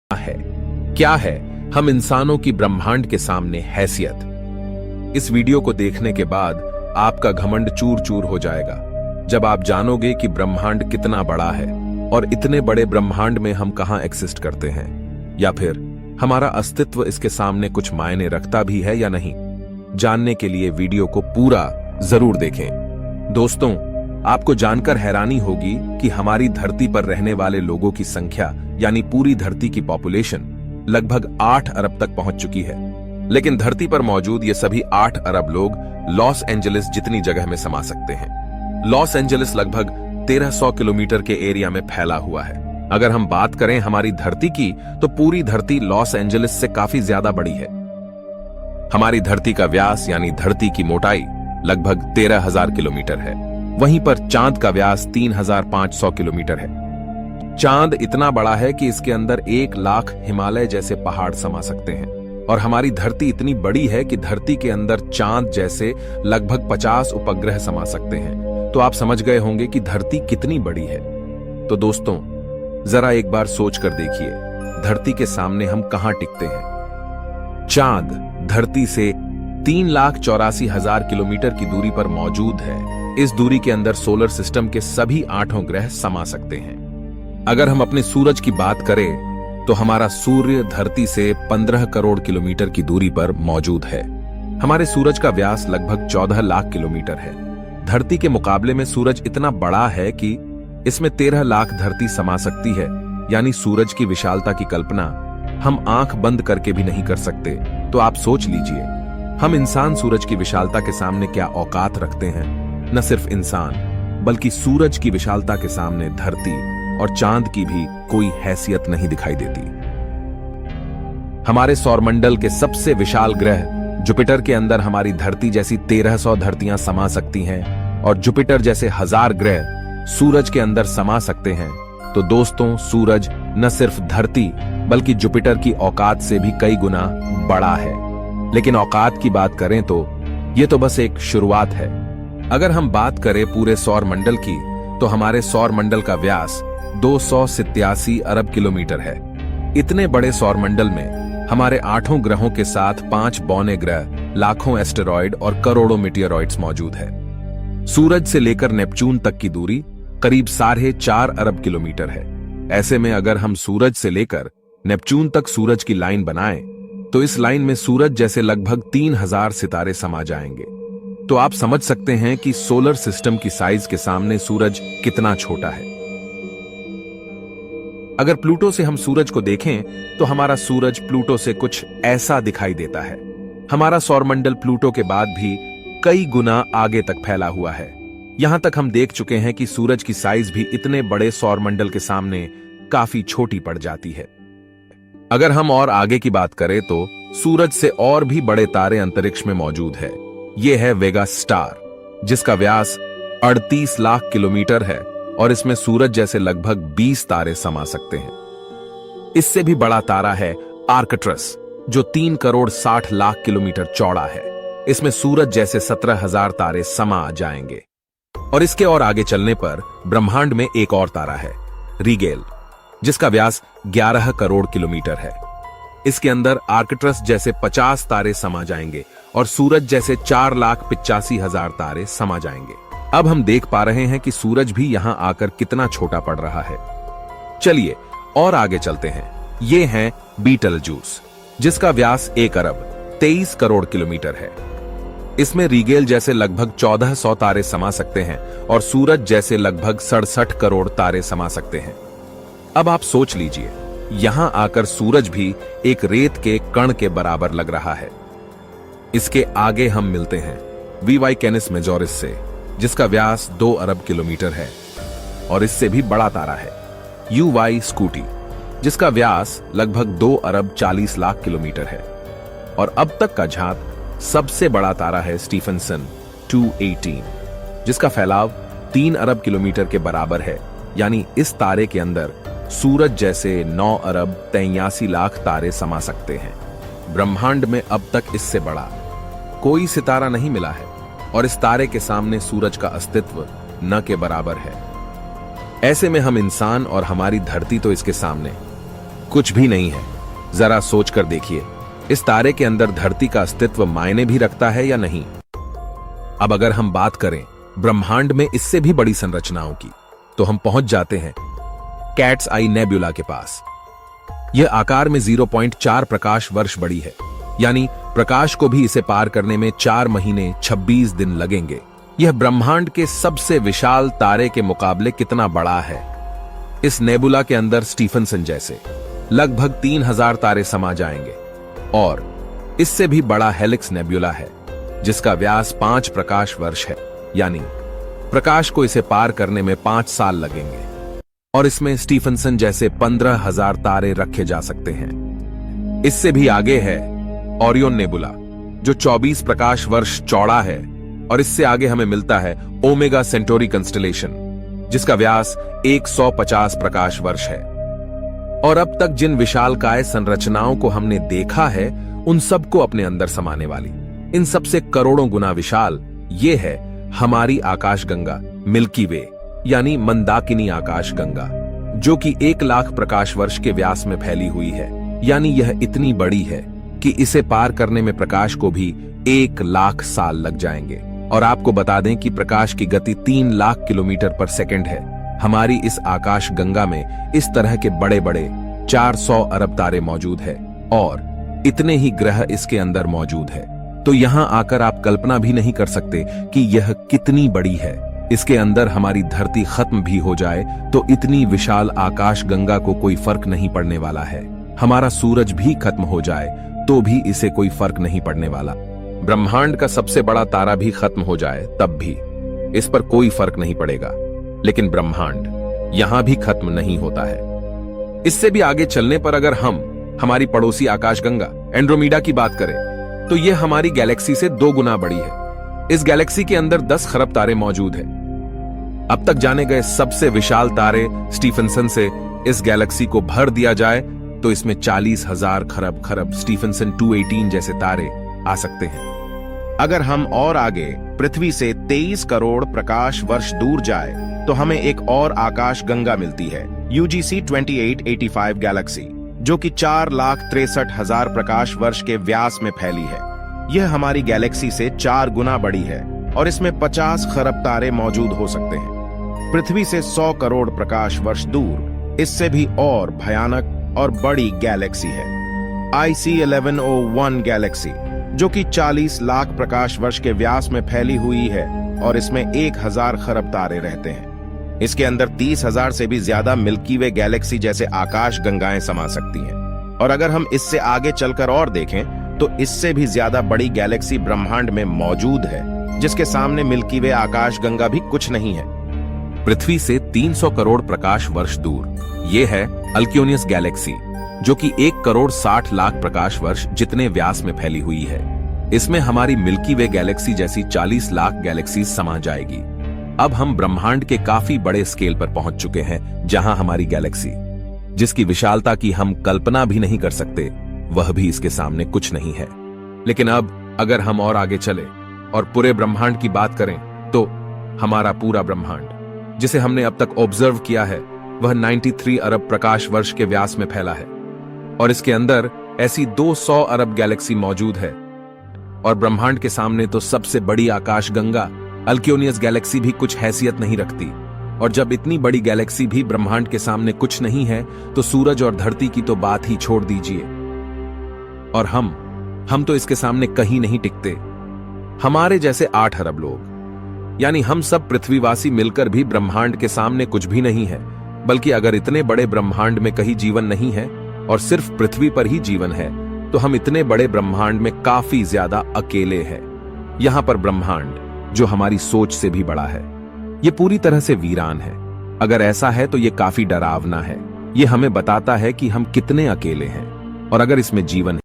है क्या है हम इंसानों की ब्रह्मांड के सामने हैसियत। इस वीडियो को देखने के बाद आपका घमंड चूर चूर हो जाएगा जब आप जानोगे कि ब्रह्मांड कितना बड़ा है और इतने बड़े ब्रह्मांड में हम कहां एक्सिस्ट करते हैं, या फिर हमारा अस्तित्व इसके सामने कुछ मायने रखता भी है या नहीं। जानने के लिए वीडियो को पूरा जरूर देखें। दोस्तों, आपको जानकर हैरानी होगी कि हमारी धरती पर रहने वाले लोगों की संख्या यानी पूरी धरती की पॉपुलेशन लगभग 8 अरब तक पहुंच चुकी है। लेकिन धरती पर मौजूद ये सभी 8 अरब लोग लॉस एंजलिस जितनी जगह में समा सकते हैं। लॉस एंजलिस लगभग 1300 किलोमीटर के एरिया में फैला हुआ है। अगर हम बात करें हमारी धरती की, तो पूरी धरती लॉस एंजलिस से काफी ज्यादा बड़ी है। हमारी धरती का व्यास यानी धरती की मोटाई लगभग 13,000 किलोमीटर है। वहीं पर चांद का व्यास 3,500 किलोमीटर है। चांद इतना बड़ा है कि इसके अंदर 1 लाख हिमालय जैसे पहाड़ समा सकते हैं, और हमारी धरती इतनी बड़ी है कि धरती के अंदर चांद जैसे लगभग 50 उपग्रह समा सकते हैं। तो आप समझ गए होंगे कि धरती कितनी बड़ी है। तो दोस्तों, जरा एक बार सोच कर देखिए, धरती के सामने हम कहां टिकते हैं। चांद धरती से 3,84,000 किलोमीटर की दूरी पर मौजूद है। इस दूरी के अंदर सोलर सिस्टम के सभी 8 ग्रह समा सकते हैं। अगर हम अपने सूरज की बात करें तो हमारा सूर्य धरती से 15 करोड़ किलोमीटर की दूरी पर मौजूद है। हमारे सूरज का व्यास लगभग 14 लाख किलोमीटर है। धरती के मुकाबले में सूरज इतना बड़ा है कि इसमें 13 लाख धरती समा सकती है। यानी सूरज की विशालता की कल्पना हम आंख बंद करके भी नहीं कर सकते। तो आप सोच लीजिए, हम इंसान सूरज की विशालता के सामने क्या औकात रखते हैं। न सिर्फ इंसान बल्कि सूरज की विशालता के सामने धरती और चांद की भी कोई हैसियत नहीं दिखाई देती। हमारे सौरमंडल के सबसे विशाल ग्रह जुपिटर के अंदर हमारी धरती जैसी 1300 धरतियां समा सकती हैं, और जुपिटर जैसे 1000 ग्रह सूरज के अंदर समा सकते हैं। तो दोस्तों, सूरज न सिर्फ धरती बल्कि जुपिटर की औकात से भी कई गुना बड़ा है। लेकिन औकात की बात करें तो यह तो बस एक शुरुआत है। अगर हम बात करें पूरे सौरमंडल की, तो हमारे सौरमंडल का व्यास 287 अरब किलोमीटर है। इतने बड़े सौरमंडल में हमारे 8 ग्रहों के साथ 5 बौने ग्रह, लाखों एस्टेरॉयड और करोड़ों मीटियोरॉइड्स मौजूद है। सूरज से लेकर नेपच्यून तक की दूरी करीब 4.5 अरब किलोमीटर है। ऐसे में अगर हम सूरज से लेकर नेपच्यून तक सूरज की लाइन बनाएं, तो इस लाइन में सूरज जैसे लगभग 3000 सितारे समा जाएंगे। तो आप समझ सकते हैं कि सोलर सिस्टम की साइज के सामने सूरज कितना छोटा है। अगर प्लूटो से हम सूरज को देखें, तो हमारा सूरज प्लूटो से कुछ ऐसा दिखाई देता है। हमारा सौरमंडल प्लूटो के बाद भी कई गुना आगे तक फैला हुआ है। यहां तक हम देख चुके हैं कि सूरज की साइज भी इतने बड़े सौरमंडल के सामने काफी छोटी पड़ जाती है। अगर हम और आगे की बात करें तो सूरज से और भी बड़े तारे अंतरिक्ष में मौजूद है। यह है वेगा स्टार, जिसका व्यास 38 लाख किलोमीटर है, और इसमें सूरज जैसे लगभग 20 तारे समा सकते हैं। इससे भी बड़ा तारा है आर्कट्रस, जो 3 करोड़ 60 लाख किलोमीटर चौड़ा है। इसमें सूरज जैसे 17,000 तारे समा जाएंगे। और इसके और आगे चलने पर ब्रह्मांड में एक और तारा है, रीगेल, जिसका व्यास 11 करोड़ किलोमीटर है। इसके अंदर आर्कट्रस जैसे 50 तारे समा जाएंगे और सूरज जैसे 4,85,000 तारे समा जाएंगे। अब हम देख पा रहे हैं कि सूरज भी यहां आकर कितना छोटा पड़ रहा है। चलिए और आगे चलते हैं। ये है बीटलजूस, जिसका व्यास 1 अरब 23 करोड़ किलोमीटर है। इसमें रीगेल जैसे लगभग 1400 तारे समा सकते हैं और सूरज जैसे लगभग 67 करोड़ तारे समा सकते हैं। अब आप सोच लीजिए, यहां आकर सूरज भी एक रेत के कण के बराबर लग रहा है। इसके आगे हम मिलते हैं वीवाई कैनिस मेजोरिस से, जिसका व्यास 2 अरब किलोमीटर है, और इससे भी बड़ा तारा है यूवाई स्कूटी, जिसका व्यास लगभग 2 अरब 40 लाख किलोमीटर है। और अब तक का झांक सबसे बड़ा तारा है स्टीफनसन 218, जिसका फैलाव 3 अरब किलोमीटर के बराबर है। यानी इस तारे के अंदर सूरज जैसे 9 अरब 83 लाख तारे समा सकते हैं। ब्रह्मांड में अब तक इससे बड़ा कोई सितारा नहीं मिला है, और इस तारे के सामने सूरज का अस्तित्व न के बराबर है। ऐसे में हम इंसान और हमारी धरती तो इसके सामने कुछ भी नहीं है। जरा सोचकर देखिए, इस तारे के अंदर धरती का अस्तित्व मायने भी रखता है या नहीं। अब अगर हम बात करें ब्रह्मांड में इससे भी बड़ी संरचनाओं की, तो हम पहुंच जाते हैं कैट्स आई नेबुला के पास। यह आकार में 0.4 प्रकाश वर्ष बड़ी है, यानी प्रकाश को भी इसे पार करने में 4 महीने 26 दिन लगेंगे। यह ब्रह्मांड के सबसे विशाल तारे के मुकाबले कितना बड़ा है। इस नेबुला के अंदर स्टीफनसन जैसे लगभग 3000 तारे समा जाएंगे, और इससे भी बड़ा हेलिक्स नेबुला है जिसका व्यास 5 प्रकाश वर्ष है, यानी प्रकाश को इसे पार करने में 5 साल लगेंगे। और इसमें स्टीफनसन जैसे 15,000 तारे रखे जा सकते हैं। इससे भी आगे है ओरियन नेबुला, जो 24 प्रकाश वर्ष चौड़ा है, और इससे आगे हमें मिलता है ओमेगा सेंटोरी कंस्टलेशन, जिसका व्यास 150 प्रकाश वर्ष है। और अब तक जिन विशालकाय संरचनाओं को हमने देखा है, उन सबको अपने अंदर समाने वाली, इन सबसे करोड़ों गुना विशाल, ये है हमारी आकाशगंगा मिल्की वे, यानी मंदाकिनी आकाशगंगा, जो कि 1 लाख प्रकाश वर्ष के व्यास में फैली हुई है। यानी यह इतनी बड़ी है कि इसे पार करने में प्रकाश को भी 1 लाख साल लग जाएंगे। और आपको बता दें कि प्रकाश की गति 3 लाख किलोमीटर पर सेकंड है। हमारी इस आकाश गंगा में इस तरह के बड़े बड़े 400 अरब तारे मौजूद है, और इतने ही ग्रह इसके अंदर मौजूद है। तो यहां आकर आप कल्पना भी नहीं कर सकते कि यह कितनी बड़ी है। इसके अंदर हमारी धरती खत्म भी हो जाए तो इतनी विशाल आकाश गंगा को कोई फर्क नहीं पड़ने वाला है। हमारा सूरज भी खत्म हो जाए तो भी इसे कोई फर्क नहीं पड़ने वाला। ब्रह्मांड का सबसे बड़ा तारा भी खत्म हो जाए तब भी इस पर कोई फर्क नहीं पड़ेगा। लेकिन ब्रह्मांड यहां भी खत्म नहीं होता है। इससे भी आगे चलने पर अगर हम हमारी पड़ोसी आकाशगंगा एंड्रोमेडा की बात करें, तो यह हमारी गैलेक्सी से 2 गुना बड़ी है। इस गैलेक्सी के अंदर 10 खरब तारे मौजूद हैं। अब तक जाने गए सबसे विशाल तारे स्टीफनसन से इस गैलेक्सी को भर दिया जाए तो इसमें 40,000 खरब स्टीफनसन 218 जैसे तारे आ सकते हैं। अगर हम और आगे पृथ्वी से 23 करोड़ प्रकाश वर्ष दूर जाए तो हमें एक और आकाश गंगा मिलती है, UGC 2885 गैलेक्सी, जो कि 4,63,000 प्रकाश वर्ष के व्यास में फैली है। यह हमारी गैलेक्सी से 4 गुना बड़ी है और इसमें 50 खरब तारे मौजूद हो सकते हैं। पृथ्वी से 100 करोड़ प्रकाश वर्ष दूर इससे भी और भयानक और बड़ी गैलेक्सी है, IC 1101 गैलेक्सी, जो कि 40 लाख प्रकाश वर्ष के व्यास में फैली हुई है और इसमें 1000 खरब तारे रहते हैं। इसके अंदर 30,000 से भी ज्यादा मिल्की वे गैलेक्सी जैसे आकाश गंगाएं समा सकती हैं। और अगर हम इससे आगे चलकर और देखें तो इससे भी ज्यादा बड़ी गैलेक्सी ब्रह्मांड में मौजूद है, जिसके सामने मिल्की वे आकाश गंगा भी कुछ नहीं है। पृथ्वी से 300 करोड़ प्रकाश वर्ष दूर यह है अल्क्योनियस गैलेक्सी, जो कि 1 करोड़ 60 लाख प्रकाश वर्ष जितने व्यास में फैली हुई है। इसमें हमारी मिल्की वे गैलेक्सी जैसी 40 लाख गैलेक्सी समा जाएगी। अब हम ब्रह्मांड के काफी बड़े स्केल पर पहुंच चुके हैं, जहां हमारी गैलेक्सी, जिसकी विशालता की हम कल्पना भी नहीं कर सकते, वह भी इसके सामने कुछ नहीं है। लेकिन अब अगर हम और आगे चले और पूरे ब्रह्मांड की बात करें तो हमारा पूरा ब्रह्मांड, जिसे हमने अब तक ऑब्जर्व किया है, वह 93 अरब प्रकाश वर्ष के व्यास में फैला है। और इसके अंदर ऐसी 200 अरब गैलेक्सी मौजूद है। और ब्रह्मांड के सामने तो सबसे बड़ी आकाश गंगा अल्क्योनियस गैलेक्सी भी कुछ हैसियत नहीं रखती। और जब इतनी बड़ी गैलेक्सी भी ब्रह्मांड के सामने कुछ नहीं है, तो सूरज और धरती की तो बात ही छोड़ दीजिए। और हम तो इसके सामने कहीं नहीं टिकते। हमारे जैसे 8 अरब लोग, यानी हम सब पृथ्वीवासी मिलकर भी ब्रह्मांड के सामने कुछ भी नहीं है। बल्कि अगर इतने बड़े ब्रह्मांड में कहीं जीवन नहीं है और सिर्फ पृथ्वी पर ही जीवन है, तो हम इतने बड़े ब्रह्मांड में काफी ज्यादा अकेले हैं। यहां पर ब्रह्मांड, जो हमारी सोच से भी बड़ा है, ये पूरी तरह से वीरान है। अगर ऐसा है तो ये काफी डरावना है। ये हमें बताता है कि हम कितने अकेले हैं, और अगर इसमें जीवन